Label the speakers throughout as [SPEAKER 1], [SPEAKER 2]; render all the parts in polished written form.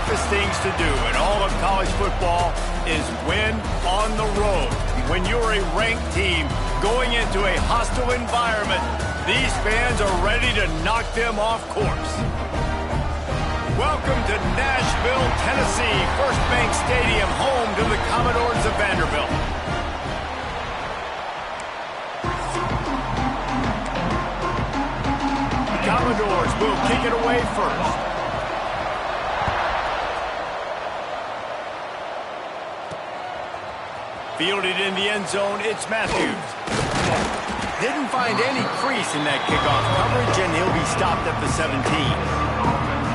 [SPEAKER 1] toughest things to do in all of college football is win on the road. When you're a ranked team going into a hostile environment, these fans are ready to knock them off course. Welcome to Nashville, Tennessee, First Bank Stadium, home to the Commodores of Vanderbilt. The Commodores will kick it away first. Fielded in the end zone, it's Matthews. Didn't find any crease in that kickoff coverage, and he'll be stopped at the 17.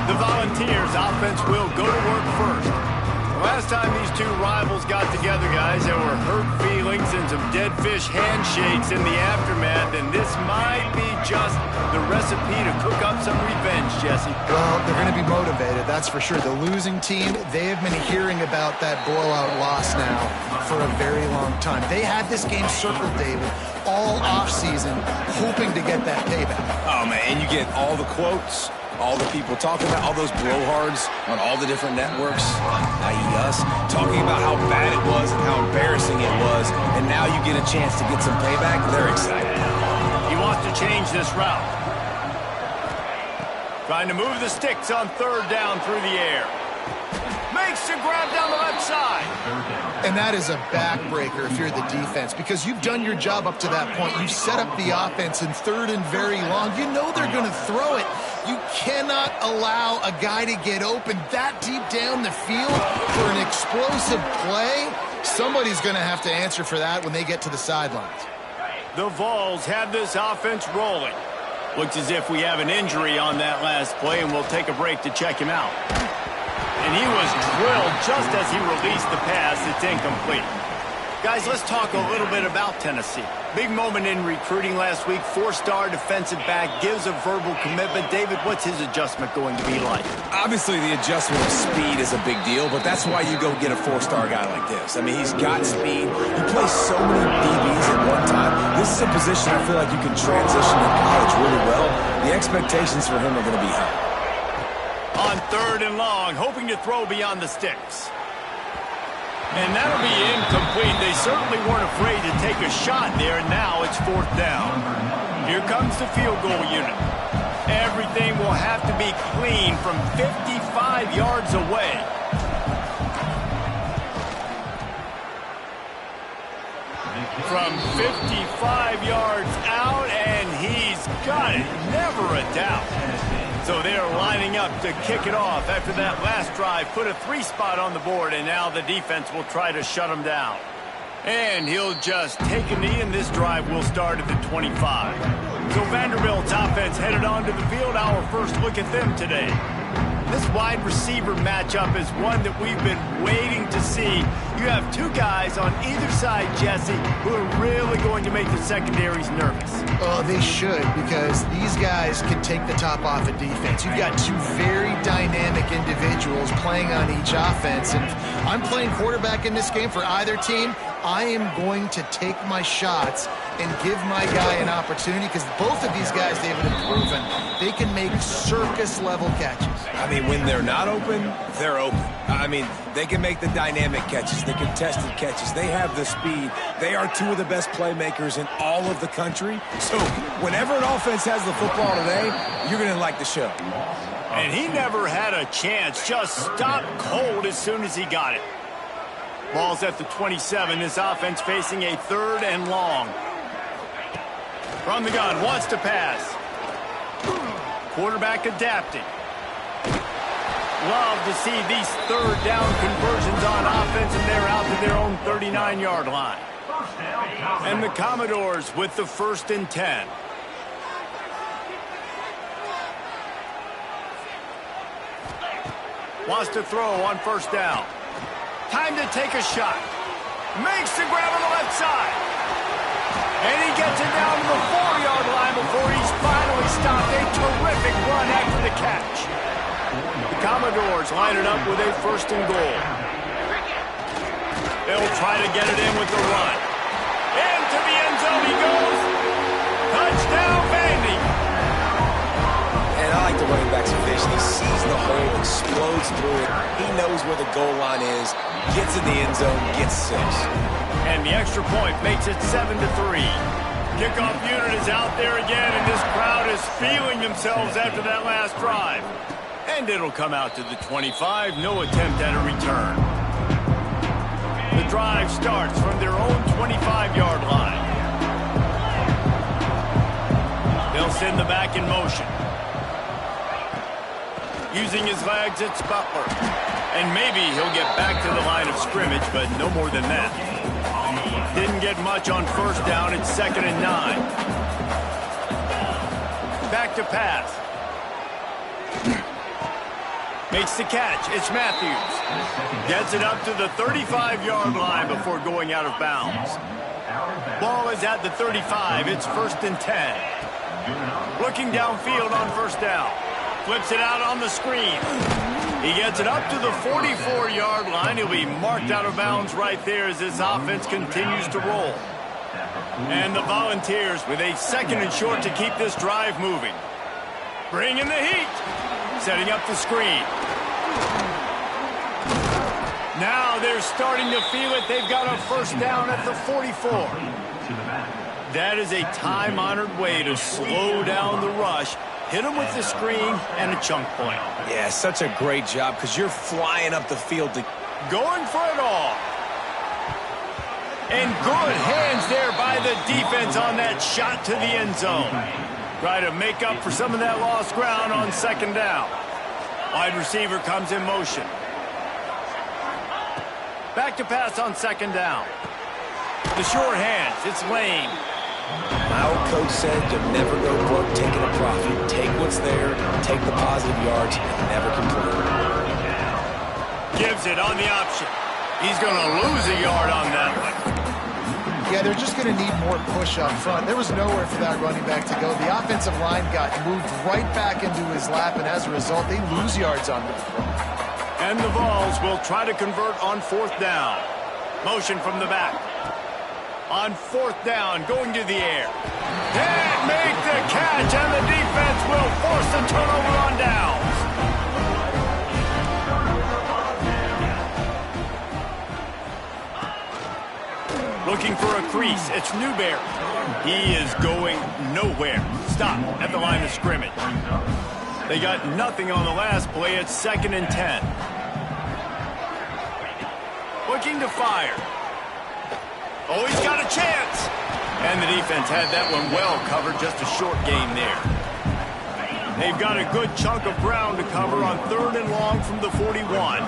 [SPEAKER 1] The Volunteers offense will go to work first. The last time these two rivals got together, guys, there were hurt feelings and some dead fish handshakes in the aftermath, and this might be just the recipe to cook up some revenge, Jesse.
[SPEAKER 2] Well, they're going to be motivated, that's for sure. The losing team, they have been hearing about that blowout loss now for a very long time. They had this game circled, David, all offseason, hoping to get that payback.
[SPEAKER 3] Oh, man, and you get all the quotes, all the people talking about all those blowhards on all the different networks, i.e. us, talking about how bad it was and how embarrassing it was, and now you get a chance to get some payback. They're excited.
[SPEAKER 1] He wants to change this route. Trying to move the sticks on third down through the air. Makes the grab down the left side.
[SPEAKER 2] And that is a backbreaker if you're the defense, because you've done your job up to that point. You've set up the offense in third and very long. You know they're going to throw it. You cannot allow a guy to get open that deep down the field for an explosive play. Somebody's going to have to answer for that when they get to the sidelines.
[SPEAKER 1] The Vols have this offense rolling. Looks as if we have an injury on that last play, and we'll take a break to check him out. And he was drilled just as he released the pass. It's incomplete. Guys, let's talk a little bit about Tennessee. Big moment in recruiting last week. Four-star defensive back gives a verbal commitment. David, what's his adjustment going to be like?
[SPEAKER 3] Obviously, the adjustment of speed is a big deal, but that's why you go get a four-star guy like this. I mean, he's got speed. He plays so many DBs at one time. This is a position I feel like you can transition in college really well. The expectations for him are going to be high.
[SPEAKER 1] On third and long, hoping to throw beyond the sticks. And that'll be incomplete. They certainly weren't afraid to take a shot there, and now it's fourth down. Here comes the field goal unit. Everything will have to be clean from 55 yards away. From 55 yards out, and he's got it. Never a doubt. So they're lining up to kick it off after that last drive. Put a 3 spot on the board, and now the defense will try to shut him down. And he'll just take a knee, and this drive will start at the 25. So Vanderbilt's offense headed onto the field. Our first look at them today. This wide receiver matchup is one that we've been waiting to see. You have two guys on either side, Jesse, who are really going to make the secondaries nervous.
[SPEAKER 2] Oh, they should, because these guys can take the top off a defense. You've got two very dynamic individuals playing on each offense, and I'm playing quarterback in this game for either team. I am going to take my shots and give my guy an opportunity, because both of these guys, they've been proven they can make circus-level catches.
[SPEAKER 3] I mean, when they're not open, they're open. I mean, they can make the dynamic catches, the contested catches. They have the speed. They are two of the best playmakers in all of the country. So whenever an offense has the football today, you're going to like the show.
[SPEAKER 1] And he never had a chance. Just stopped cold as soon as he got it. Ball's at the 27. This offense facing a third and long. From the gun, wants to pass. Quarterback adapting. Love to see these third down conversions on offense, and they're out to their own 39-yard line. And the Commodores with the 1st and 10. Wants to throw on 1st down. Time to take a shot. Makes the grab on the left side. And he gets it down to the 4-yard line before he's finally stopped. A terrific run after the catch. The Commodores line it up with a 1st and goal. They'll try to get it in with the run. Into the end zone he goes. Touchdown, Vandy.
[SPEAKER 3] And I like the running back's vision. He sees the the hole, explodes through it. He knows where the goal line is, gets in the end zone, gets 6.
[SPEAKER 1] And the extra point makes it 7-3. Kickoff unit is out there again, and this crowd is feeling themselves after that last drive. And it'll come out to the 25, no attempt at a return. The drive starts from their own 25-yard line. They'll send the back in motion. Using his legs, it's Butler. And maybe he'll get back to the line of scrimmage, but no more than that. Didn't get much on first down. It's 2nd and 9. Back to pass. Makes the catch. It's Matthews. Gets it up to the 35-yard line before going out of bounds. Ball is at the 35. It's 1st and 10. Looking downfield on first down. Flips it out on the screen. He gets it up to the 44-yard line. He'll be marked out of bounds right there as this offense continues to roll. And the Volunteers with a 2nd and short to keep this drive moving. Bring in the heat. Setting up the screen. Now they're starting to feel it. They've got a first down at the 44. That is a time-honored way to slow down the rush. Hit them with the screen and a chunk point.
[SPEAKER 3] Yeah, such a great job because you're flying up the field to...
[SPEAKER 1] Going for it all. And good hands there by the defense on that shot to the end zone. Try to make up for some of that lost ground on 2nd down. Wide receiver comes in motion. Back to pass on 2nd down. The short hands, it's Lane.
[SPEAKER 3] My old coach said you'll never go broke taking a profit. Take what's there, take the positive yards, and never complain.
[SPEAKER 1] Gives it on the option. He's going to lose a yard on that one.
[SPEAKER 2] Yeah, they're just going to need more push up front. There was nowhere for that running back to go. The offensive line got moved right back into his lap, and as a result, they lose yards on that front.
[SPEAKER 1] And the Vols will try to convert on 4th down. Motion from the back. On 4th down, going to the air. Can't make the catch, and the defense will force a turnover on downs. Looking for a crease. It's Newberry. He is going nowhere. Stop at the line of scrimmage. They got nothing on the last play. It's 2nd and 10. Looking to fire. Oh, he's got a chance. And the defense had that one well covered. Just a short gain there. They've got a good chunk of ground to cover on 3rd and long from the 41.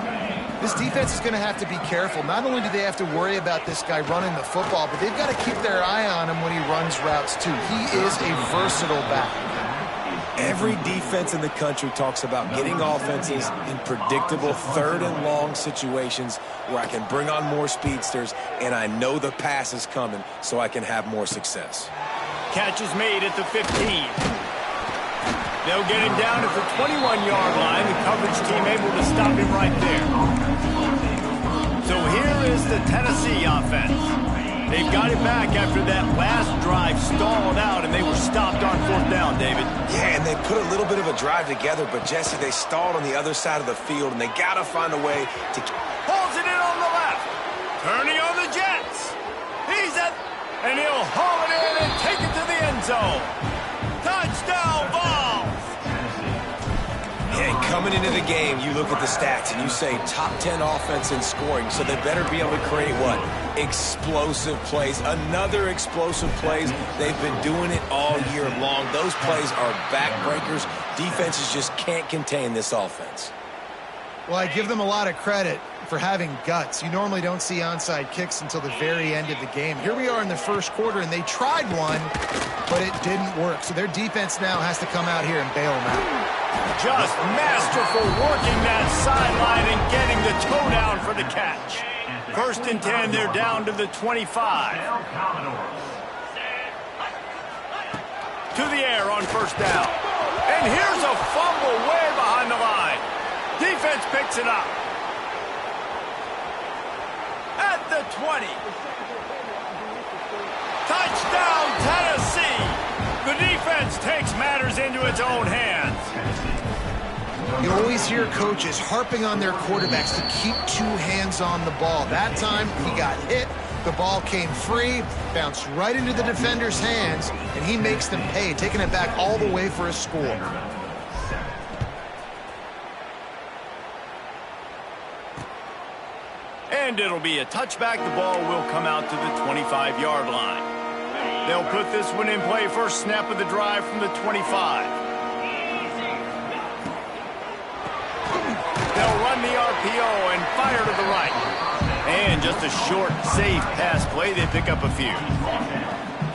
[SPEAKER 2] This defense is going to have to be careful. Not only do they have to worry about this guy running the football, but they've got to keep their eye on him when he runs routes, too. He is a versatile back.
[SPEAKER 3] Every defense in the country talks about getting offenses in predictable 3rd and long situations where I can bring on more speedsters and I know the pass is coming so I can have more success.
[SPEAKER 1] Catch is made at the 15. They'll get him down at the 21-yard line. The coverage team able to stop him right there. So here is the Tennessee offense. They've got it back after that last drive stalled out, and they were stopped on 4th down, David.
[SPEAKER 3] Yeah, and they put a little bit of a drive together, but, Jesse, they stalled on the other side of the field, and they got to find a way to...
[SPEAKER 1] Pulls it in on the left. Turning on the Jets. He's at... And he'll haul it in and take it to the end zone. Touchdown, Vols!
[SPEAKER 3] And coming into the game, you look at the stats and you say top 10 offense in scoring, so they better be able to create what? Explosive plays. Another explosive plays. They've been doing it all year long. Those plays are backbreakers. Defenses just can't contain this offense.
[SPEAKER 2] Well, I give them a lot of credit for having guts. You normally don't see onside kicks until the very end of the game. Here we are in the 1st quarter, and they tried one, but it didn't work. So their defense now has to come out here and bail them out.
[SPEAKER 1] Just masterful working that sideline and getting the toe down for the catch. 1st and 10, they're down to the 25. To the air on 1st down. And here's a fumble way behind the line. Defense picks it up. At the 20. Touchdown, Tennessee. The defense takes matters into its own hands.
[SPEAKER 2] You always hear coaches harping on their quarterbacks to keep 2 hands on the ball. That time, he got hit. The ball came free, bounced right into the defender's hands, and he makes them pay, taking it back all the way for a score.
[SPEAKER 1] And it'll be a touchback. The ball will come out to the 25-yard line. They'll put this one in play. First snap of the drive from the 25. They'll run the RPO and fire to the right. And just a short, safe pass play. They pick up a few.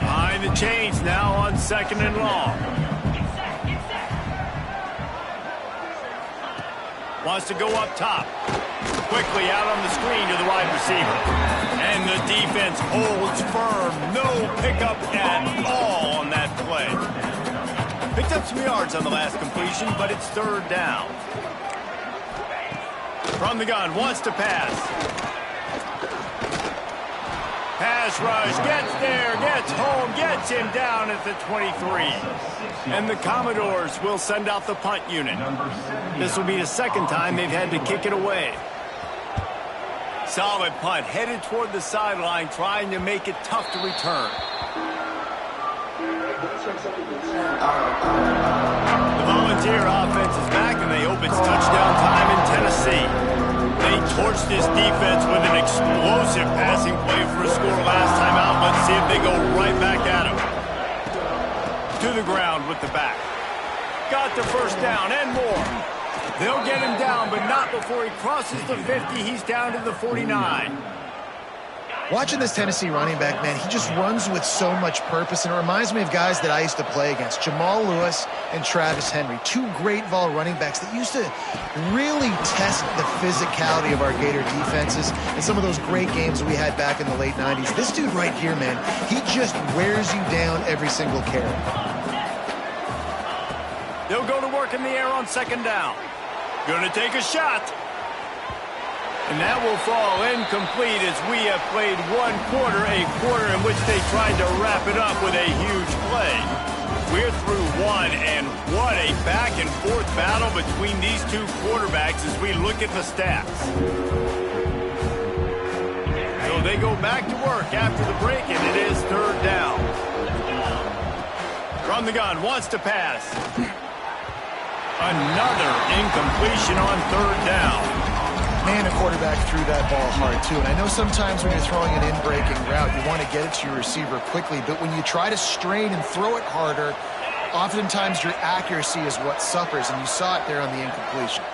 [SPEAKER 1] Behind the chains now on 2nd and long. Wants to go up top. Quickly out on the screen to the wide receiver. And the defense holds firm. No pickup at all on that play. Picked up some yards on the last completion, but it's 3rd down. From the gun, wants to pass. Pass rush, gets there, gets home, gets him down at the 23. And the Commodores will send out the punt unit. This will be the 2nd time they've had to kick it away. Solid punt, headed toward the sideline, trying to make it tough to return. The Volunteer offense is back, and they hope it's touchdown time in Tennessee. They torched this defense with an explosive passing play for a score last time out. Let's see if they go right back at him. To the ground with the back. Got the first down and more. They'll get him down, but not before he crosses the 50. He's down to the 49.
[SPEAKER 2] Watching this Tennessee running back, man, he just runs with so much purpose, and it reminds me of guys that I used to play against, Jamal Lewis and Travis Henry, 2 great vol running backs that used to really test the physicality of our Gator defenses in some of those great games we had back in the late 90s. This dude right here, man, he just wears you down every single carry.
[SPEAKER 1] They'll go to work in the air on 2nd down. Gonna take a shot. And that will fall incomplete as we have played 1 quarter, a quarter in which they tried to wrap it up with a huge play. We're through 1, and what a back-and-forth battle between these 2 quarterbacks as we look at the stats. So they go back to work after the break, and it is 3rd down. From the gun, wants to pass. Another incompletion on 3rd down.
[SPEAKER 2] Man, a quarterback threw that ball hard, too. And I know sometimes when you're throwing an in-breaking route, you want to get it to your receiver quickly. But when you try to strain and throw it harder, oftentimes your accuracy is what suffers. And you saw it there on the incompletion.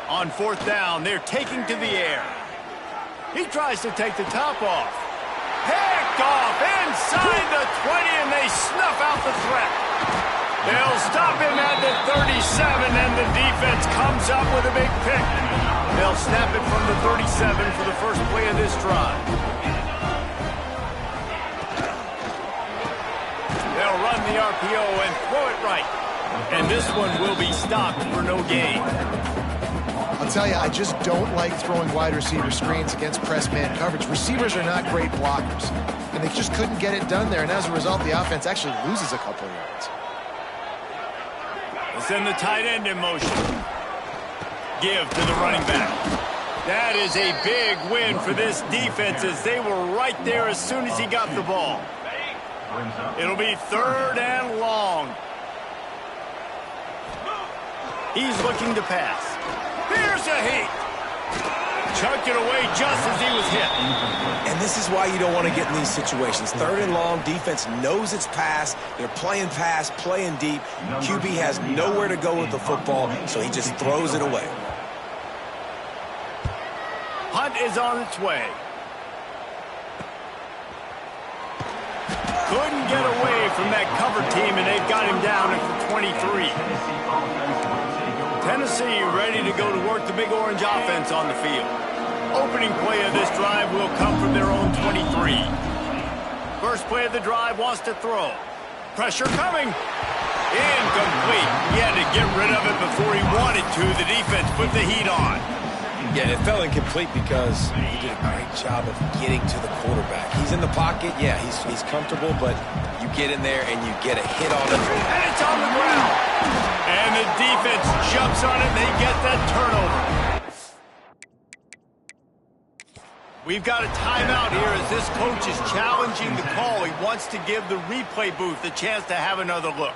[SPEAKER 1] On 4th down, they're taking to the air. He tries to take the top off. Picked off inside the 20, and they snuff out the threat. They'll stop him at the 37, and the defense comes up with a big pick. They'll snap it from the 37 for the first play of this drive. They'll run the RPO and throw it right. And this one will be stopped for no gain.
[SPEAKER 2] I'll tell you, I just don't like throwing wide receiver screens against press man coverage. Receivers are not great blockers, and they just couldn't get it done there. And as a result, the offense actually loses a couple of yards.
[SPEAKER 1] They'll send the tight end in motion. Give to the running back. That is a big win for this defense as they were right there as soon as he got the ball. It'll be 3rd and long. He's looking to pass. Here's a heat. Chucked it away just as he was hit.
[SPEAKER 3] And this is why you don't want to get in these situations. 3rd and long, defense knows it's pass. They're playing pass, playing deep. QB has nowhere to go with the football, so he just throws it away.
[SPEAKER 1] Hunt is on its way. Couldn't get away from that cover team, and they've got him down at the 23. Tennessee ready to go to work the Big Orange offense on the field. Opening play of this drive will come from their own 23. First play of the drive wants to throw. Pressure coming. Incomplete. He had to get rid of it before he wanted to. The defense put the heat on.
[SPEAKER 3] Yeah, it fell incomplete because he did a great job of getting to the quarterback. He's in the pocket. Yeah, he's comfortable, but you get in there and you get a hit on him.
[SPEAKER 1] And it's on the ground. And the defense jumps on it, and they get that turnover. We've got a timeout here as this coach is challenging the call. He wants to give the replay booth a chance to have another look.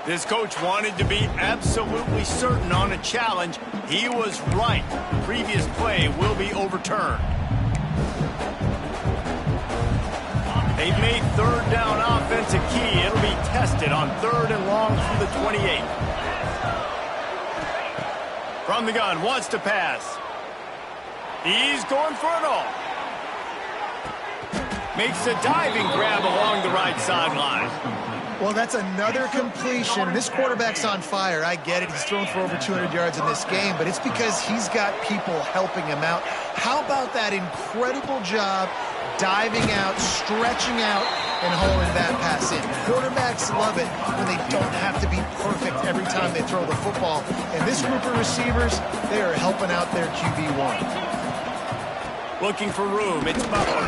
[SPEAKER 1] This coach wanted to be absolutely certain on a challenge. He was right. The previous play will be overturned. They've made third down offense a key. It'll be tested on 3rd and long from the 28. From the gun, wants to pass. He's going for it all. Makes a diving grab along the right sideline.
[SPEAKER 2] Well, that's another completion. This quarterback's on fire. I get it. He's thrown for over 200 yards in this game, but it's because he's got people helping him out. How about that incredible job diving out, stretching out, and hauling that pass in? Quarterbacks love it when they don't have to be perfect every time they throw the football. And this group of receivers, they are helping out their QB1.
[SPEAKER 1] Looking for room. It's Butler.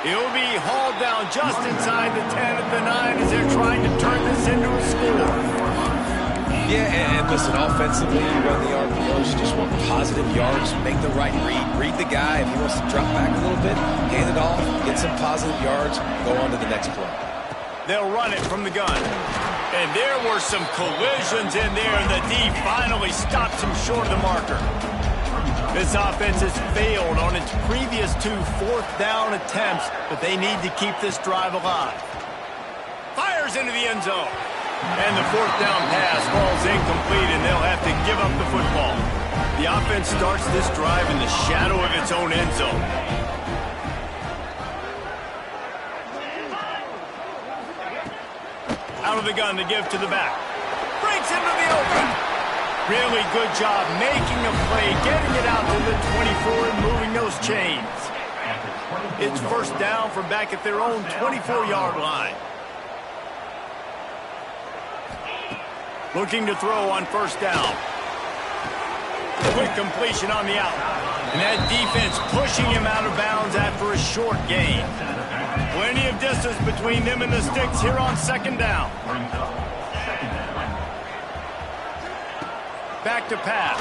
[SPEAKER 1] He'll be hauled down just inside the 10 at the 9 as they're trying to turn this into a score.
[SPEAKER 3] Yeah, and listen, offensively, you run the RPOs, you just want positive yards, make the right read. Read the guy. If he wants to drop back a little bit, hand it off, get some positive yards, go on to the next play.
[SPEAKER 1] They'll run it from the gun. And there were some collisions in there, and the D finally stops him short of the marker. This offense has failed on its previous 2 fourth-down attempts, but they need to keep this drive alive. Fires into the end zone. And the 4th-down pass falls incomplete, and they'll have to give up the football. The offense starts this drive in the shadow of its own end zone. Out of the gun to give to the back. Breaks into the open. Really good job making a play, getting it out to the 24 and moving those chains. It's first down from back at their own 24-yard line. Looking to throw on first down. Quick completion on the out. And that defense pushing him out of bounds after a short gain. Plenty of distance between them and the sticks here on 2nd down. Back to pass.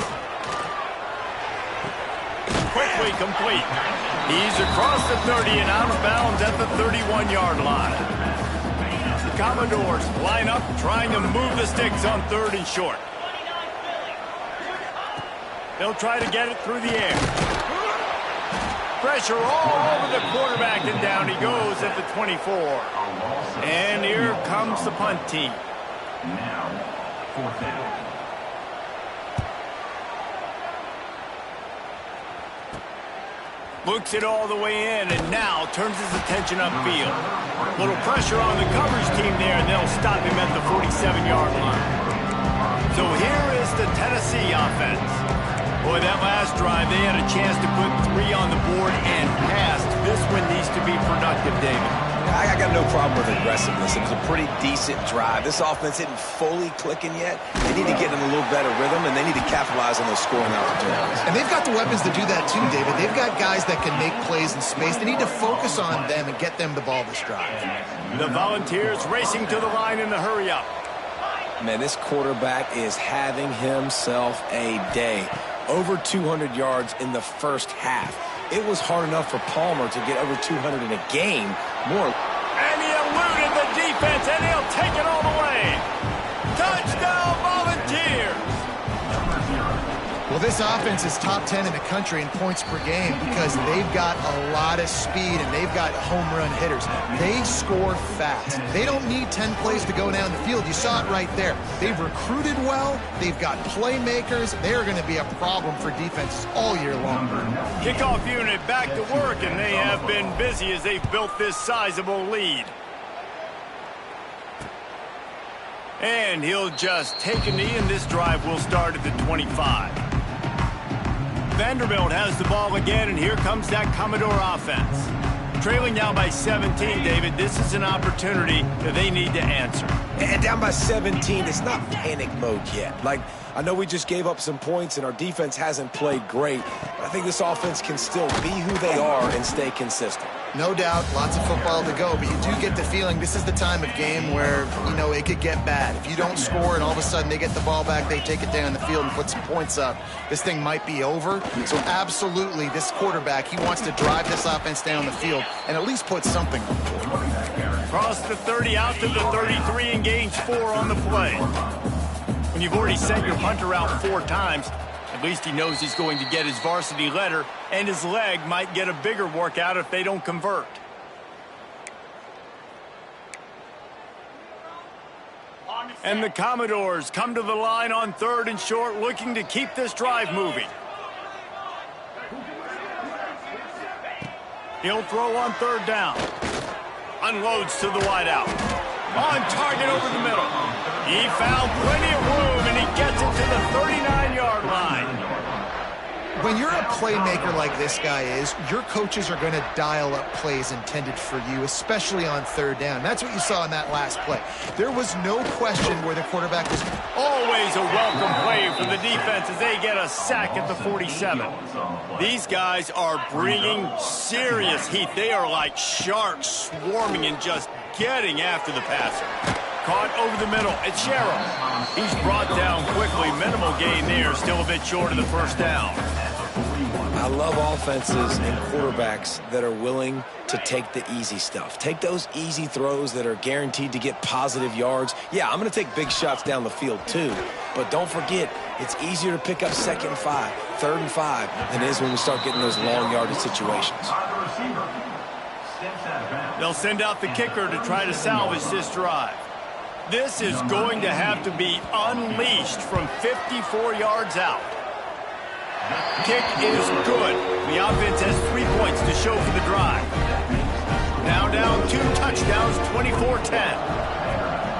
[SPEAKER 1] Quickly complete. He's across the 30 and out of bounds at the 31-yard line. The Commodores line up trying to move the sticks on 3rd and short. They'll try to get it through the air. Pressure all over the quarterback, and down he goes at the 24. And here comes the punt team.
[SPEAKER 4] Now, 4th down.
[SPEAKER 1] Looks it all the way in, and now turns his attention upfield. Little pressure on the coverage team there, and they'll stop him at the 47-yard line. So here is the Tennessee offense. Boy, that last drive, they had a chance to put 3 on the board and passed. This one needs to be productive, David.
[SPEAKER 3] I got no problem with aggressiveness. It was a pretty decent drive. This offense isn't fully clicking yet. They need to get in a little better rhythm, and they need to capitalize on those scoring opportunities.
[SPEAKER 2] And they've got the weapons to do that too, David. They've got guys that can make plays in space. They need to focus on them and get them the ball this drive.
[SPEAKER 1] The Volunteers racing to the line in the hurry-up.
[SPEAKER 3] Man, this quarterback is having himself a day. Over 200 yards in the first half. It was hard enough for Palmer to get over 200 in a game.
[SPEAKER 1] And he eluded the defense, and he'll take it all the way. Touchdown, Volunteers!
[SPEAKER 2] Well, this offense is top 10 in the country in points per game because they've got a lot of speed and they've got home run hitters. They score fast. They don't need 10 plays to go down the field. You saw it right there. They've recruited well. They've got playmakers. They're going to be a problem for defenses all year long.
[SPEAKER 1] Kickoff unit back to work, and they have been busy as they've built this sizable lead. And he'll just take a knee, and this drive will start at the 25. Vanderbilt has the ball again, and here comes that Commodore offense. Trailing now by 17, David. This is an opportunity that they need to answer.
[SPEAKER 3] And down by 17, it's not panic mode yet. Like, I know we just gave up some points and our defense hasn't played great, but I think this offense can still be who they are and stay consistent.
[SPEAKER 2] No doubt, lots of football to go, but you do get the feeling this is the time of game where, you know, it could get bad. If you don't score and all of a sudden they get the ball back, they take it down the field and put some points up, this thing might be over. So absolutely, this quarterback, he wants to drive this offense down the field and at least put something on the board.
[SPEAKER 1] Cross the 30 out to the 33 and gains 4 on the play. When you've already sent your punter out 4 times, at least he knows he's going to get his varsity letter, and his leg might get a bigger workout if they don't convert. And the Commodores come to the line on 3rd and short, looking to keep this drive moving. He'll throw on 3rd down. Unloads to the wideout. On target over the middle. He found plenty of room, and he gets it to the 39-yard line.
[SPEAKER 2] When you're a playmaker like this guy is, your coaches are going to dial up plays intended for you, especially on 3rd down. That's what you saw in that last play. There was no question where the quarterback was.
[SPEAKER 1] Always a welcome play for the defense as they get a sack at the 47. These guys are bringing serious heat. They are like sharks swarming and just getting after the passer. Caught over the middle. It's Sherrill. He's brought down quickly. Minimal gain there. Still a bit short of the 1st down.
[SPEAKER 3] I love offenses and quarterbacks that are willing to take the easy stuff. Take those easy throws that are guaranteed to get positive yards. Yeah, I'm going to take big shots down the field too, but don't forget, it's easier to pick up 2nd and 5, 3rd and 5 than it is when we start getting those long yardage situations.
[SPEAKER 1] They'll send out the kicker to try to salvage this drive. This is going to have to be unleashed from 54 yards out. Kick is good. The offense has 3 points to show for the drive. Now down 2 touchdowns, 24-10.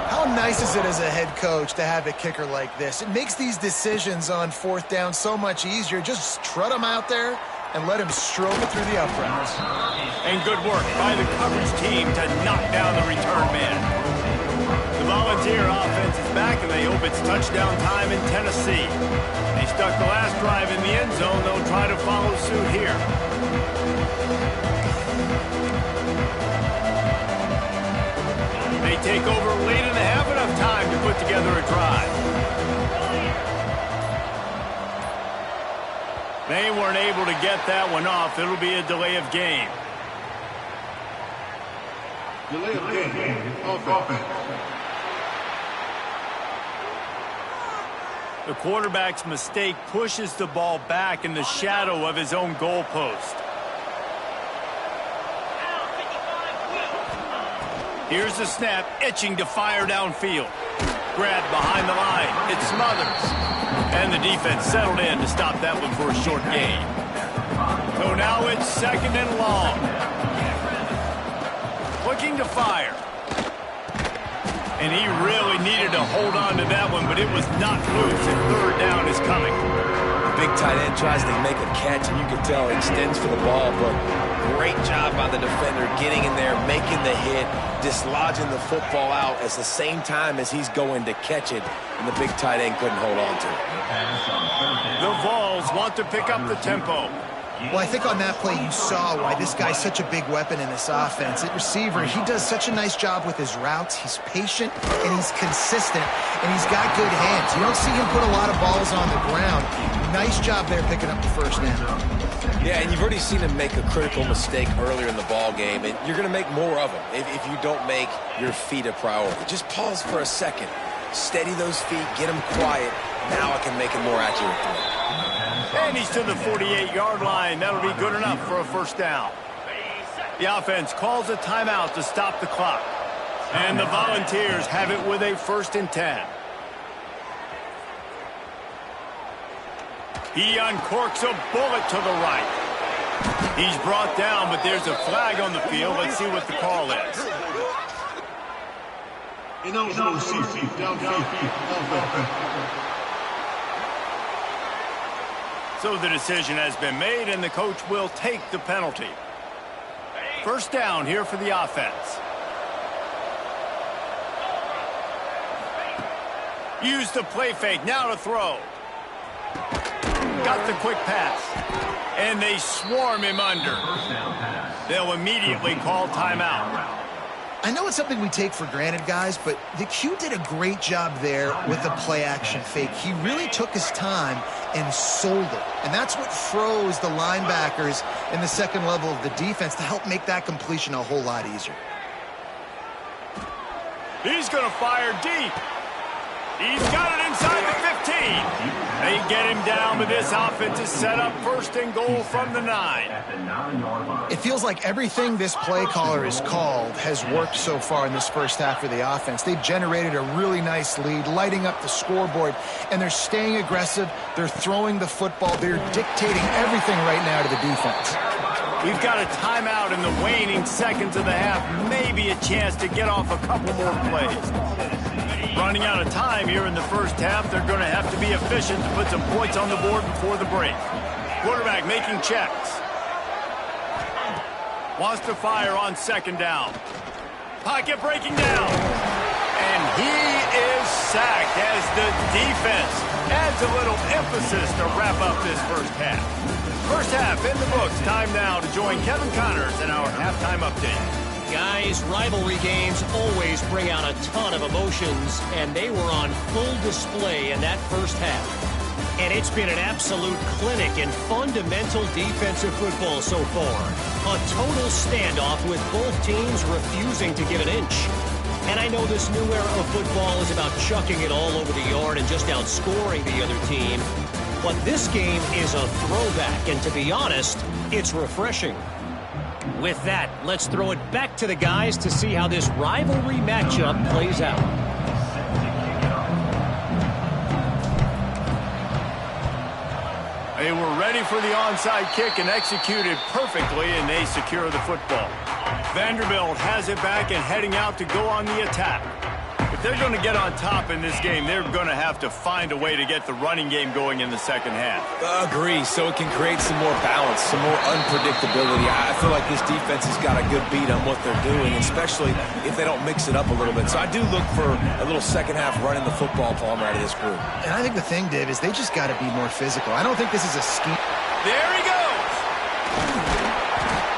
[SPEAKER 2] How nice is it as a head coach to have a kicker like this? It makes these decisions on 4th down so much easier. Just trot him out there and let him stroke it through the uprights.
[SPEAKER 1] And good work by the coverage team to knock down the return man. The Volunteer offense is back, and they hope it's touchdown time in Tennessee. They stuck the last drive in the end zone. They'll try to follow suit here. They take over late and have enough time to put together a drive. They weren't able to get that one off. It'll be a delay of game.
[SPEAKER 5] Delay of game. Offense.
[SPEAKER 1] The quarterback's mistake pushes the ball back in the shadow of his own goalpost. Here's the snap, itching to fire downfield. Grabbed behind the line. It's Smothers. And the defense settled in to stop that one for a short gain. So now it's 2nd and long. Looking to fire. And he really needed to hold on to that one, but it was not loose, and 3rd down is coming.
[SPEAKER 3] The big tight end tries to make a catch, and you can tell he extends for the ball, but great job by the defender getting in there, making the hit, dislodging the football out at the same time as he's going to catch it, and the big tight end couldn't hold on to it.
[SPEAKER 1] The Vols want to pick up the tempo.
[SPEAKER 2] Well, I think on that play you saw why this guy's such a big weapon in this offense. At receiver, he does such a nice job with his routes. He's patient, and he's consistent, and he's got good hands. You don't see him put a lot of balls on the ground. Nice job there picking up the 1st down.
[SPEAKER 3] Yeah, and you've already seen him make a critical mistake earlier in the ball game, and you're going to make more of them if you don't make your feet a priority. Just pause for a second. Steady those feet, get them quiet. Now I can make a more accurate throw.
[SPEAKER 1] And he's to the 48-yard line. That'll be good enough for a 1st down. The offense calls a timeout to stop the clock. And the Volunteers have it with a 1st and 10. He uncorks a bullet to the right. He's brought down, but there's a flag on the field. Let's see what the call is. So the decision has been made, and the coach will take the penalty. 1st down here for the offense. Use the play fake. Now to throw. Got the quick pass. And they swarm him under. They'll immediately call timeout.
[SPEAKER 2] I know it's something we take for granted, guys, but the Q did a great job there with the play-action fake. He really took his time and sold it. And that's what froze the linebackers in the second level of the defense to help make that completion a whole lot easier.
[SPEAKER 1] He's going to fire deep. He's got it inside the 15. They get him down, but this offense is set up first and goal from the 9.
[SPEAKER 2] It feels like everything this play caller has called has worked so far in this first half for the offense. They've generated a really nice lead, lighting up the scoreboard, and they're staying aggressive. They're throwing the football. They're dictating everything right now to the defense.
[SPEAKER 1] We've got a timeout in the waning seconds of the half. Maybe a chance to get off a couple more plays. Running out of time here in the first half. They're going to have to be efficient to put some points on the board before the break. Quarterback making checks. Wants to fire on second down. Pocket breaking down. And he is sacked as the defense adds a little emphasis to wrap up this first half. First half in the books. Time now to join Kevin Connors in our halftime update.
[SPEAKER 6] Guys, rivalry games always bring out a ton of emotions, and they were on full display in that first half. And it's been an absolute clinic in fundamental defensive football so far. A total standoff with both teams refusing to give an inch. And I know this new era of football is about chucking it all over the yard and just outscoring the other team. But this game is a throwback, and to be honest, it's refreshing. With that, let's throw it back to the guys to see how this rivalry matchup plays out.
[SPEAKER 1] They were ready for the onside kick and executed perfectly, and they secure the football. Vanderbilt has it back and heading out to go on the attack. If they're going to get on top in this game, they're going to have to find a way to get the running game going in the second half.
[SPEAKER 3] Agree, so it can create some more balance, some more unpredictability. I feel like this defense has got a good beat on what they're doing, especially if they don't mix it up a little bit. So I do look for a little second half running the football Palmer out of this group.
[SPEAKER 2] And I think the thing, Dave, is they just got to be more physical. I don't think this is a scheme.
[SPEAKER 1] There he goes!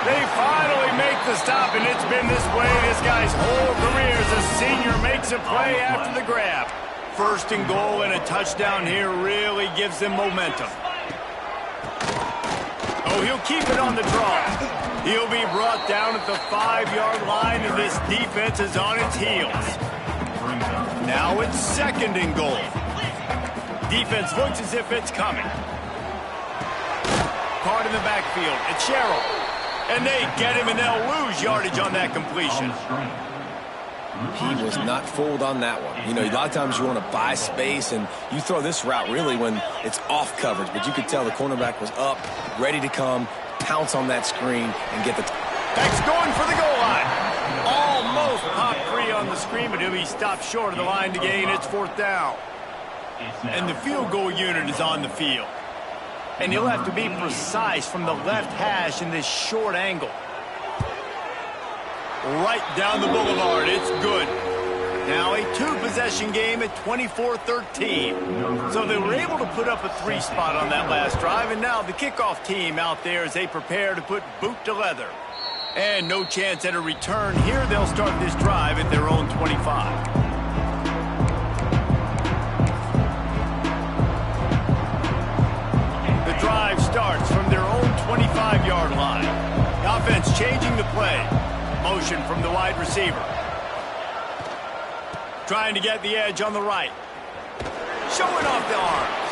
[SPEAKER 1] They finally make the stop, and it's been this way this guy's whole career as a senior makes a play after the grab. First and goal and a touchdown here really gives them momentum. Oh, he'll keep it on the draw. He'll be brought down at the 5-yard line, and this defense is on its heels. Now it's second and goal. Defense looks as if it's coming. Card in the backfield. It's Sherrill. And they get him, and they'll lose yardage on that completion.
[SPEAKER 3] He was not fooled on that one. You know, a lot of times you want to buy space, and you throw this route really when it's off coverage. But you could tell the cornerback was up, ready to come, pounce on that screen, and get the...
[SPEAKER 1] Back's going for the goal line. Almost popped free on the screen, but he'll be stopped short of the line to gain. It's fourth down. And the field goal unit is on the field. And he'll have to be precise from the left hash in this short angle. Right down the boulevard. It's good. Now a two-possession game at 24-13. So they were able to put up a 3 spot on that last drive, and now the kickoff team out there as they prepare to put boot to leather. And no chance at a return here. They'll start this drive at their own 25. Drive starts from their own 25-yard line. The offense changing the play. Motion from the wide receiver. Trying to get the edge on the right. Showing off the arms.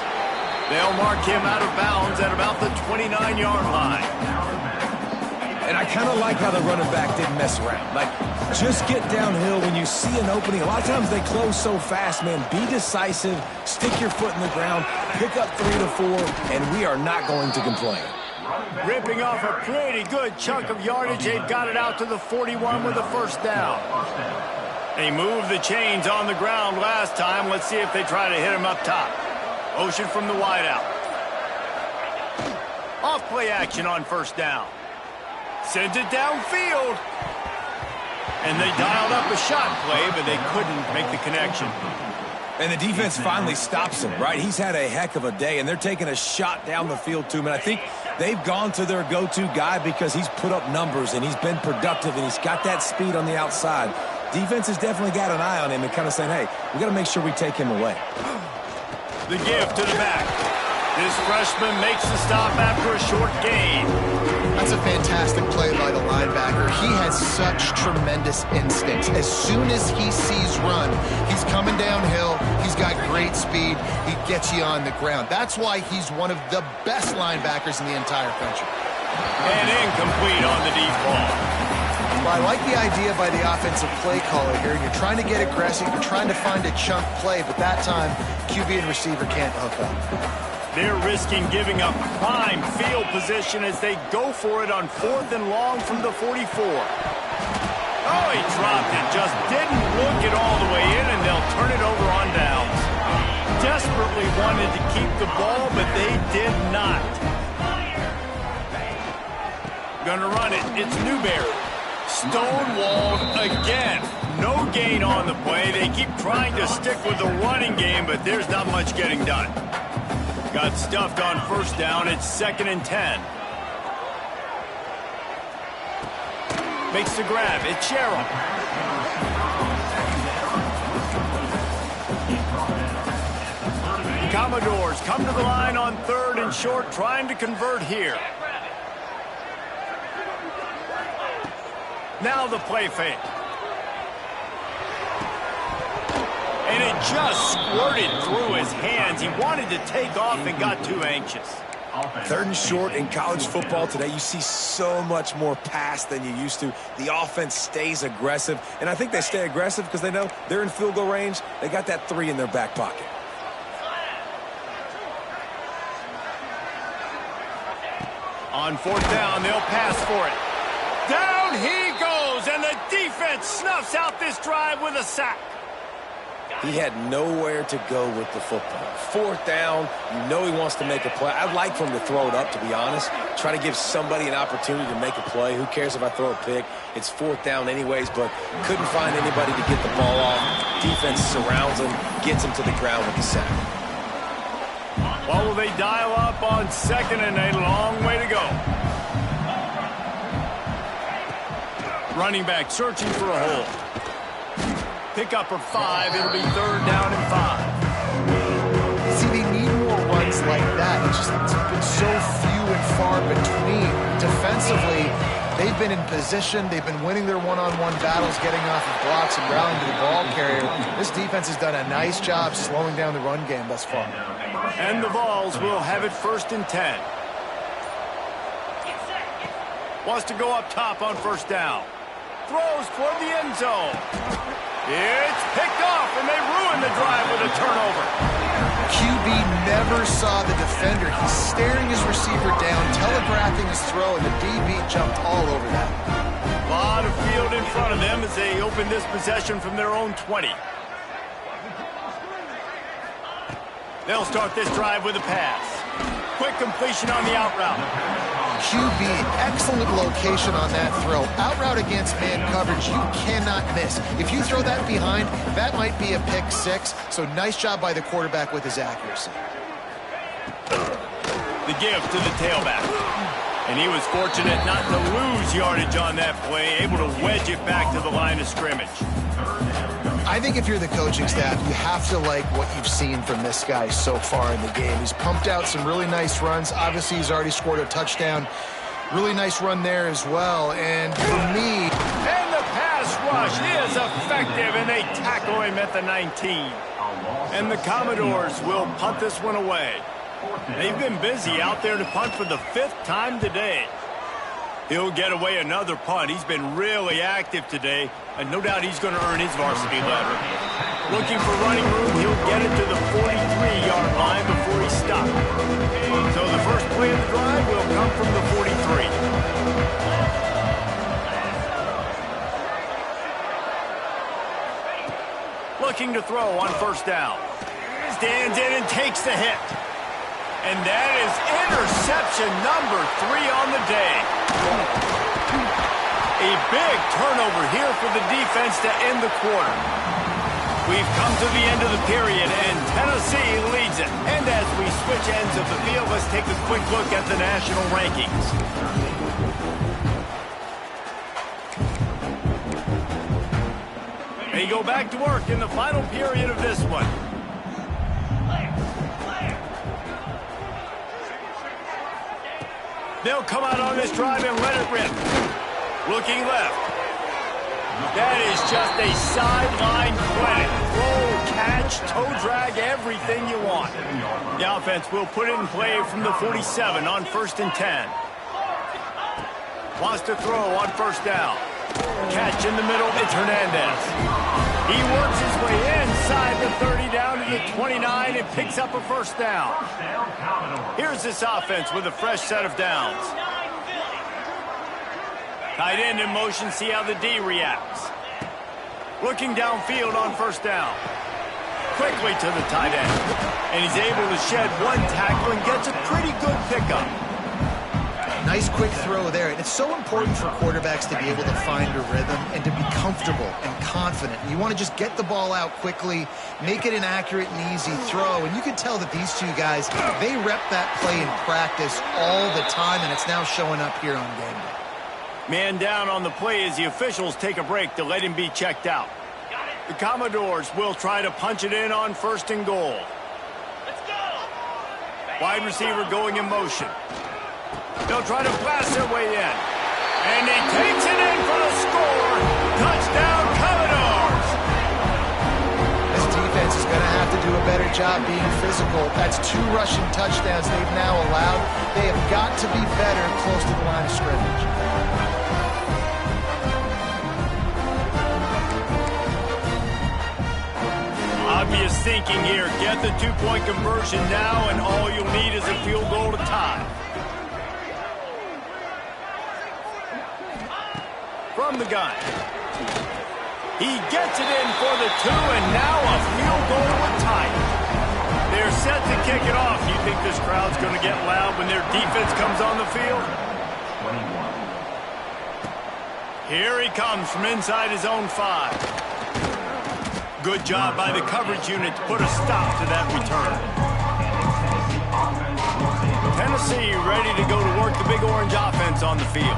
[SPEAKER 1] They'll mark him out of bounds at about the 29-yard line.
[SPEAKER 3] And I kind of like how the running back didn't mess around. Like, just get downhill when you see an opening. A lot of times they close so fast, man. Be decisive, stick your foot in the ground, pick up 3 to 4, and we are not going to complain.
[SPEAKER 1] Ripping off a pretty good chunk of yardage. They've got it out to the 41 with a first down. They moved the chains on the ground last time. Let's see if they try to hit him up top. Motion from the wideout. Off play action on first down. Sends it downfield. And they dialed up a shot play, but they couldn't make the connection.
[SPEAKER 3] And the defense finally stops him, right? He's had a heck of a day, and they're taking a shot down the field to him. And I think they've gone to their go-to guy because he's put up numbers, and he's been productive, and he's got that speed on the outside. Defense has definitely got an eye on him and kind of saying, hey, we got to make sure we take him away.
[SPEAKER 1] The give to the back. This freshman makes the stop after a short gain.
[SPEAKER 2] That's a fantastic play by the linebacker. He has such tremendous instincts. As soon as he sees run, he's coming downhill. He's got great speed. He gets you on the ground. That's why he's one of the best linebackers in the entire country.
[SPEAKER 1] And incomplete on the deep ball.
[SPEAKER 2] Well, I like the idea by the offensive play caller here. You're trying to get aggressive. You're trying to find a chunk play, but that time, QB and receiver can't hook up.
[SPEAKER 1] They're risking giving up prime field position as they go for it on 4th and long from the 44. Oh, he dropped it. Just didn't look it all the way in, and they'll turn it over on downs. Desperately wanted to keep the ball, but they did not. Gonna run it. It's Newberry. Stonewalled again. No gain on the play. They keep trying to stick with the running game, but there's not much getting done. Got stuffed on 1st down. It's 2nd and 10. Makes the grab. It's Sherrill. Commodores come to the line on 3rd and short, trying to convert here. Now the play fake. And it just squirted through his hands. He wanted to take off and got too anxious.
[SPEAKER 3] 3rd and short in college football today, you see so much more pass than you used to. The offense stays aggressive, and I think they stay aggressive because they know they're in field goal range. They got that 3 in their back pocket.
[SPEAKER 1] On 4th down, they'll pass for it. Down he goes, and the defense snuffs out this drive with a sack.
[SPEAKER 3] He had nowhere to go with the football. 4th down, you know he wants to make a play. I'd like for him to throw it up, to be honest. Try to give somebody an opportunity to make a play. Who cares if I throw a pick? It's 4th down anyways, but couldn't find anybody to get the ball off. Defense surrounds him, gets him to the ground with the sack.
[SPEAKER 1] Well, will they dial up on 2nd and a long way to go? Running back searching for a hole. Pick up for 5. It'll be 3rd down and 5.
[SPEAKER 2] See, they need more runs like that. It's been so few and far between. Defensively, they've been in position. They've been winning their one-on-one battles, getting off of blocks and rallying to the ball carrier. This defense has done a nice job slowing down the run game thus far.
[SPEAKER 1] And the Vols will have it 1st and 10. Wants to go up top on 1st down. Throws toward the end zone. It's picked off, and they ruin the drive with a turnover.
[SPEAKER 2] QB never saw the defender. He's staring his receiver down, telegraphing his throw, and the DB jumped all over that.
[SPEAKER 1] A lot of field in front of them as they open this possession from their own 20. They'll start this drive with a pass. Quick completion on the out route.
[SPEAKER 2] QB, excellent location on that throw. Out route against man coverage, you cannot miss. If you throw that behind, that might be a pick 6. So nice job by the quarterback with his accuracy.
[SPEAKER 1] The give to the tailback. And he was fortunate not to lose yardage on that play, able to wedge it back to the line of scrimmage.
[SPEAKER 2] I think if you're the coaching staff, you have to like what you've seen from this guy so far in the game. He's pumped out some really nice runs. Obviously, he's already scored a touchdown. Really nice run there as well. And for me...
[SPEAKER 1] And the pass rush is effective, and they tackle him at the 19. And the Commodores will punt this one away. They've been busy out there to punt for the 5th time today. He'll get away another punt. He's been really active today, and no doubt he's going to earn his varsity letter. Looking for running room, he'll get it to the 43-yard line before he stops. So the first play of the drive will come from the 43. Looking to throw on 1st down. Stands in and takes the hit. And that is interception number 3 on the day. A big turnover here for the defense to end the quarter. We've come to the end of the period, and Tennessee leads it. And as we switch ends of the field, let's take a quick look at the national rankings. They go back to work in the final period of this one. They'll come out on this drive and let it rip. Looking left. That is just a sideline clinic. Throw, catch, toe drag, everything you want. The offense will put it in play from the 47 on 1st and 10. Wants to throw on 1st down. Catch in the middle, it's Hernandez. He works his way inside the 30 down to the 29 and picks up a 1st down. Here's this offense with a fresh set of downs. Tight end in motion, see how the D reacts. Looking downfield on 1st down. Quickly to the tight end. And he's able to shed one tackle and gets a pretty good pickup.
[SPEAKER 2] Nice quick throw there. And it's so important for quarterbacks to be able to find a rhythm and to be comfortable and confident. You want to just get the ball out quickly, make it an accurate and easy throw. And you can tell that these two guys, they rep that play in practice all the time, and it's now showing up here on game day.
[SPEAKER 1] Man down on the play as the officials take a break to let him be checked out. The Commodores will try to punch it in on 1st and goal. Let's go. Wide receiver going in motion. They'll try to blast their way in. And he takes it in for the score. Touchdown, Commodores.
[SPEAKER 2] This defense is going to have to do a better job being physical. That's 2 rushing touchdowns they've now allowed. They have got to be better close to the line of scrimmage.
[SPEAKER 1] Obvious thinking here. Get the 2-point conversion now, and all you'll need is a field goal to tie. From the gun. He gets it in for the 2, and now a field goal would tie it. They're set to kick it off. You think this crowd's going to get loud when their defense comes on the field?
[SPEAKER 4] 21.
[SPEAKER 1] Here he comes from inside his own 5. Good job by the coverage unit to put a stop to that return. Tennessee ready to go to work the Big Orange offense on the field.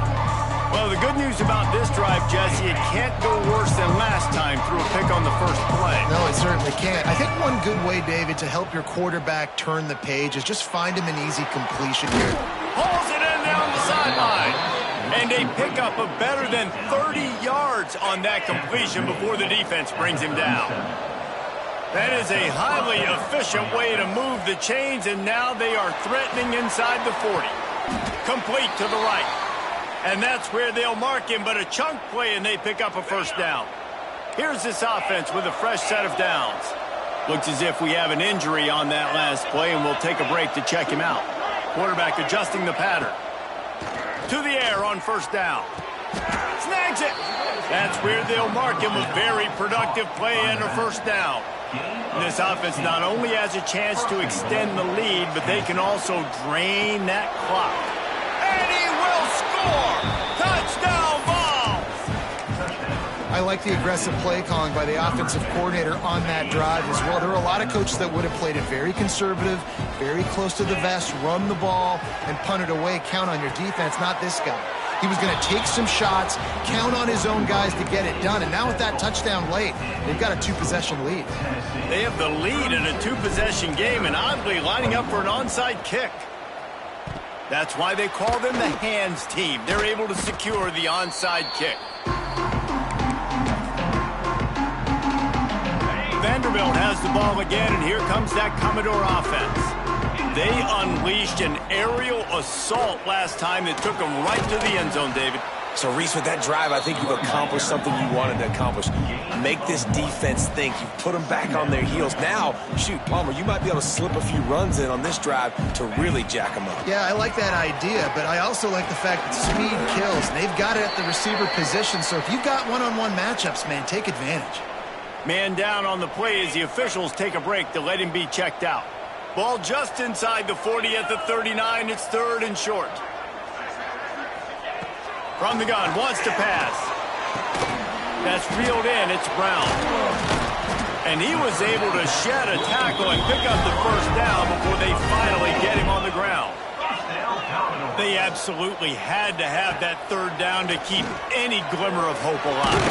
[SPEAKER 1] Well, the good news about this drive, Jesse, it can't go worse than last time through a pick on the first play.
[SPEAKER 2] No, it certainly can't. I think one good way, David, to help your quarterback turn the page is just find him an easy completion here.
[SPEAKER 1] Pulls it in down the sideline. And a pickup of better than 30 yards on that completion before the defense brings him down. That is a highly efficient way to move the chains, and now they are threatening inside the 40. Complete to the right. And that's where they'll mark him, but a chunk play, and they pick up a 1st down. Here's this offense with a fresh set of downs. Looks as if we have an injury on that last play, and we'll take a break to check him out. Quarterback adjusting the pattern. To the air on 1st down. Snags it. That's where they'll mark him. A very productive play and a 1st down. And this offense not only has a chance to extend the lead, but they can also drain that clock. And he will score! Touchdown Vols!
[SPEAKER 2] I like the aggressive play calling by the offensive coordinator on that drive as well. There are a lot of coaches that would have played it very conservative, very close to the vest, run the ball, and punt it away. Count on your defense, not this guy. He was going to take some shots, count on his own guys to get it done. And now with that touchdown late, they've got a 2-possession lead.
[SPEAKER 1] They have the lead in a 2-possession game and oddly lining up for an onside kick. That's why they call them the hands team. They're able to secure the onside kick. Vanderbilt has the ball again, and here comes that Commodore offense. They unleashed an aerial assault last time that took them right to the end zone, David.
[SPEAKER 3] So, Reese, with that drive, I think you've accomplished something you wanted to accomplish. Make this defense think. You put them back on their heels. Now, shoot, Palmer, you might be able to slip a few runs in on this drive to really jack them up.
[SPEAKER 2] Yeah, I like that idea, but I also like the fact that speed kills. They've got it at the receiver position, so if you've got one-on-one matchups, man, take advantage.
[SPEAKER 1] Man down on the play as the officials take a break to let him be checked out. Ball just inside the 40 at the 39. It's 3rd and short. From the gun, wants to pass. That's reeled in. It's Brown. And he was able to shed a tackle and pick up the first down before they finally get him on the ground. They absolutely had to have that third down to keep any glimmer of hope alive.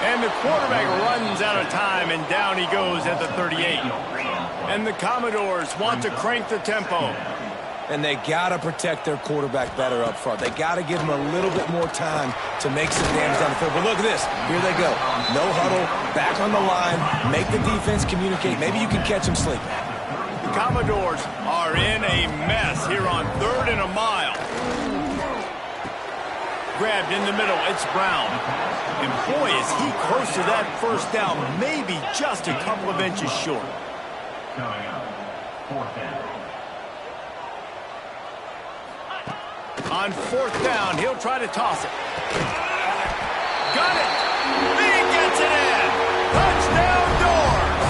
[SPEAKER 1] And the quarterback runs out of time, and down he goes at the 38. And the Commodores want to crank the tempo.
[SPEAKER 3] And they got to protect their quarterback better up front. They got to give him a little bit more time to make some damage down the field. But look at this. Here they go. No huddle, back on the line, make the defense communicate. Maybe you can catch them sleeping.
[SPEAKER 1] The Commodores are in a mess here on 3rd and a mile. Grabbed in the middle, it's Brown. And boy, is he close to that first down, maybe just a couple of inches short.
[SPEAKER 4] Coming up, 4th down.
[SPEAKER 1] On 4th down, he'll try to toss it. Got it! He gets it in! Touchdown, Doors!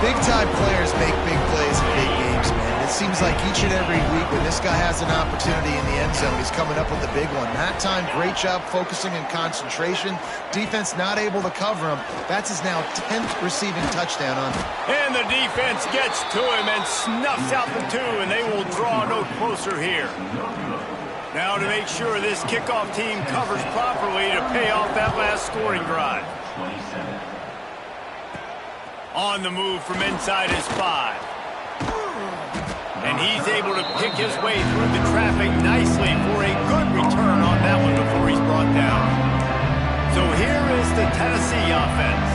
[SPEAKER 2] Big-time players make big plays in big games, man. It seems like each and every week when this guy has an opportunity in the end zone, he's coming up with a big one. That time, great job focusing and concentration. Defense not able to cover him. That's his now 10th receiving touchdown on him.
[SPEAKER 1] And the defense gets to him and snuffs out the 2, and they will draw no closer here. Now to make sure this kickoff team covers properly to pay off that last scoring drive.
[SPEAKER 4] 27.
[SPEAKER 1] On the move from inside his 5. And he's able to pick his way through the traffic nicely for a good return on that one before he's brought down. So here is the Tennessee offense.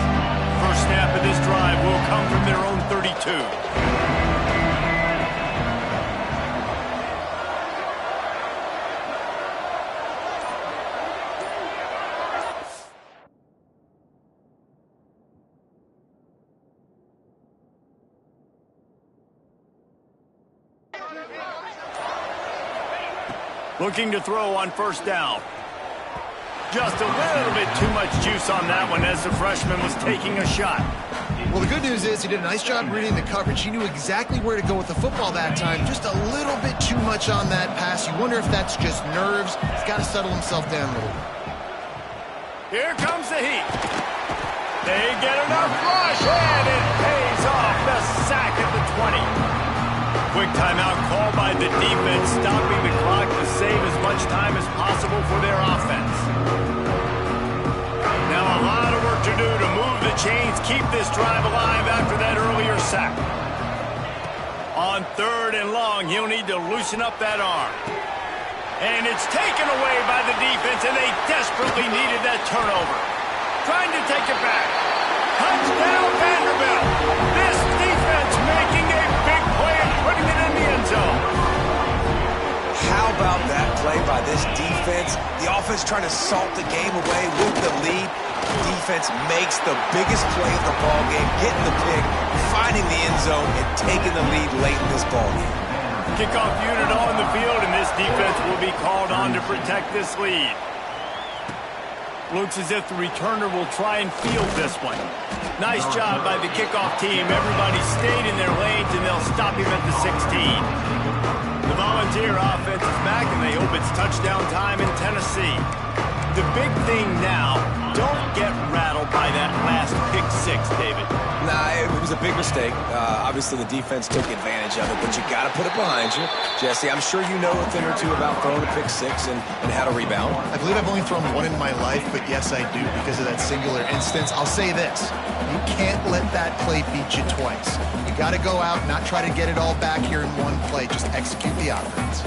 [SPEAKER 1] First snap of this drive will come from their own 32. Looking to throw on first down. Just a little bit too much juice on that one as the freshman was taking a shot.
[SPEAKER 2] Well, the good news is he did a nice job reading the coverage. He knew exactly where to go with the football that time. Just a little bit too much on that pass. You wonder if that's just nerves. He's got to settle himself down a little bit.
[SPEAKER 1] Here comes the heat. They get enough rush, and it pays off. The sack at the 20. Quick timeout called by the defense, stopping the clock to save as much time as possible for their offense. Now a lot of work to do to move the chains, keep this drive alive after that earlier sack. On 3rd and long, he'll need to loosen up that arm. And it's taken away by the defense, and they desperately needed that turnover. Trying to take it back. Touchdown, Vanderbilt. This defense making a big play and putting it in the end zone.
[SPEAKER 3] How about that play by this defense? The offense trying to salt the game away with the lead. Defense makes the biggest play of the ball game, getting the pick, finding the end zone, and taking the lead late in this ball game.
[SPEAKER 1] Kickoff unit on the field, and this defense will be called on to protect this lead. Looks as if the returner will try and field this one. Nice job by the kickoff team. Everybody stayed in their lanes, and they'll stop him at the 16. The Volunteer offense is back, and they hope it's touchdown time in Tennessee. The big thing now, don't get rattled by that last pick 6, David.
[SPEAKER 3] Nah, it was a big mistake. Obviously, the defense took advantage of it, but you got to put it behind you. Jesse, I'm sure you know a thing or two about throwing a pick 6 and how to rebound.
[SPEAKER 2] I believe I've only thrown one in my life, but yes, I do because of that singular instance. I'll say this. You can't let that play beat you twice. You got to go out, not try to get it all back here in one play. Just execute the offense.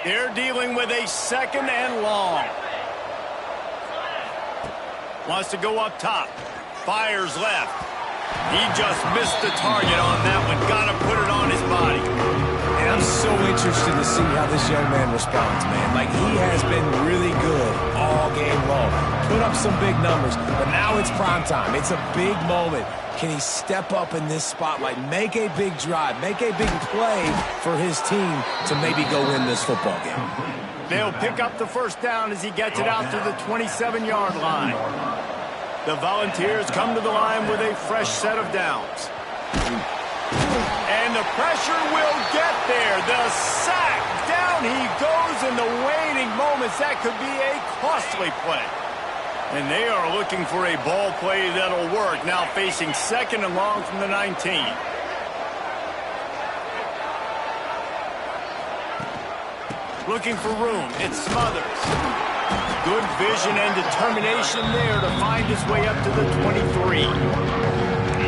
[SPEAKER 1] They're dealing with a 2nd and long. Wants to go up top. Fires left. He just missed the target on that one. Got to put it on his body.
[SPEAKER 3] And I'm so interested to see how this young man responds, man. Like, he has been really good all game long. Put up some big numbers, but now it's prime time. It's a big moment. Can he step up in this spotlight, make a big drive, make a big play for his team to maybe go win this football game?
[SPEAKER 1] They'll pick up the first down as he gets it out to the 27-yard line. The Volunteers come to the line with a fresh set of downs. And the pressure will get there. The sack. Down he goes in the waiting moments. That could be a costly play. And they are looking for a ball play that'll work. Now facing 2nd and long from the 19. Looking for room. It Smothers. Good vision and determination there to find his way up to the 23.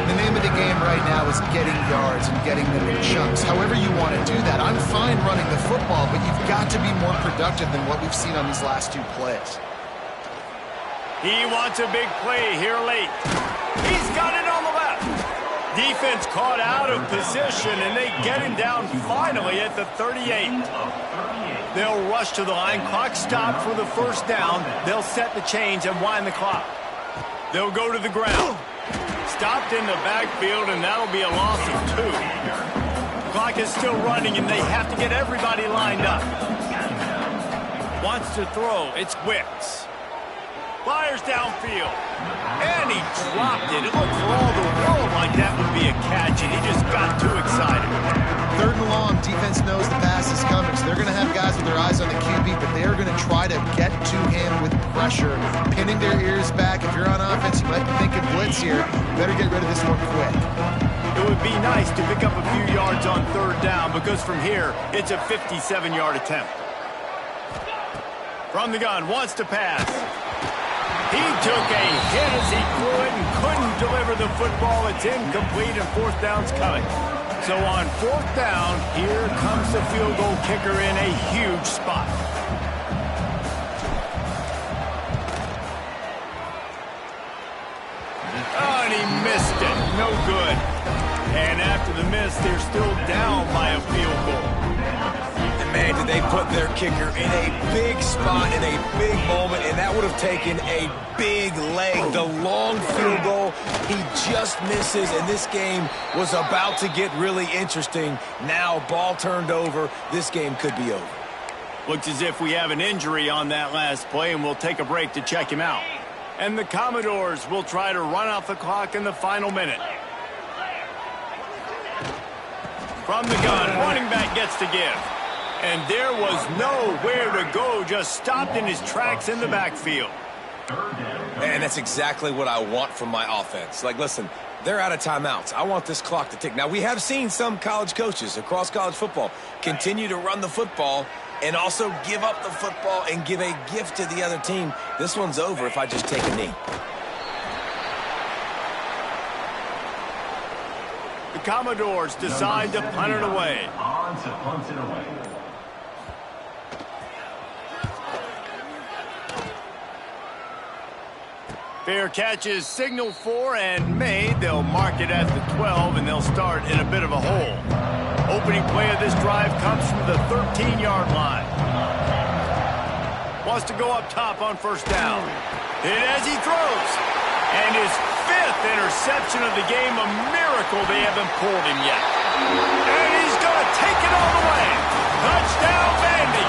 [SPEAKER 2] The name of the game right now is getting yards and getting them in chunks. However you want to do that. I'm fine running the football, but you've got to be more productive than what we've seen on these last 2 plays.
[SPEAKER 1] He wants a big play here late. He's got it on the left. Defense caught out of position, and they get him down finally at the 38. They'll rush to the line. Clock stopped for the 1st down. They'll set the chains and wind the clock. They'll go to the ground. Stopped in the backfield, and that'll be a loss of 2. Clock is still running, and they have to get everybody lined up. Wants to throw. It's Wicks. Fires downfield. And he dropped it. It looked for all the world like that would be a catch, and he just got too excited.
[SPEAKER 2] 3rd and long, defense knows the pass is coming, so they're going to have guys with their eyes on the QB, but they're going to try to get to him with pressure, pinning their ears back. If you're on offense, you might be thinking blitz here. You better get rid of this one quick.
[SPEAKER 1] It would be nice to pick up a few yards on 3rd down, because from here, it's a 57-yard attempt. From the gun, wants to pass. He took a hit as he threw it and couldn't deliver the football. It's incomplete, and 4th down's coming. So on 4th down, here comes the field goal kicker in a huge spot. Oh, and he missed it. No good. And after the miss, they're still down by a field goal.
[SPEAKER 3] Man, did they put their kicker in a big spot in a big moment, and that would have taken a big leg. The long field goal, he just misses, and this game was about to get really interesting. Now, ball turned over. This game could be over.
[SPEAKER 1] Looks as if we have an injury on that last play, and we'll take a break to check him out. And the Commodores will try to run out the clock in the final minute. From the gun, running back gets to give. And there was nowhere to go, just stopped in his tracks in the backfield.
[SPEAKER 3] And that's exactly what I want from my offense. Like, listen, they're out of timeouts. I want this clock to tick. Now, we have seen some college coaches across college football continue to run the football and also give up the football and give a gift to the other team. This one's over if I just take a knee.
[SPEAKER 1] The Commodores decide to punt it away.
[SPEAKER 4] On to punt it away.
[SPEAKER 1] Fair catch is signaled for and made. They'll mark it at the 12, and they'll start in a bit of a hole. Opening play of this drive comes from the 13-yard line. Wants to go up top on 1st down. Hit as he throws. And his 5th interception of the game, a miracle they haven't pulled him yet. And he's going to take it all the way. Touchdown, Vandy.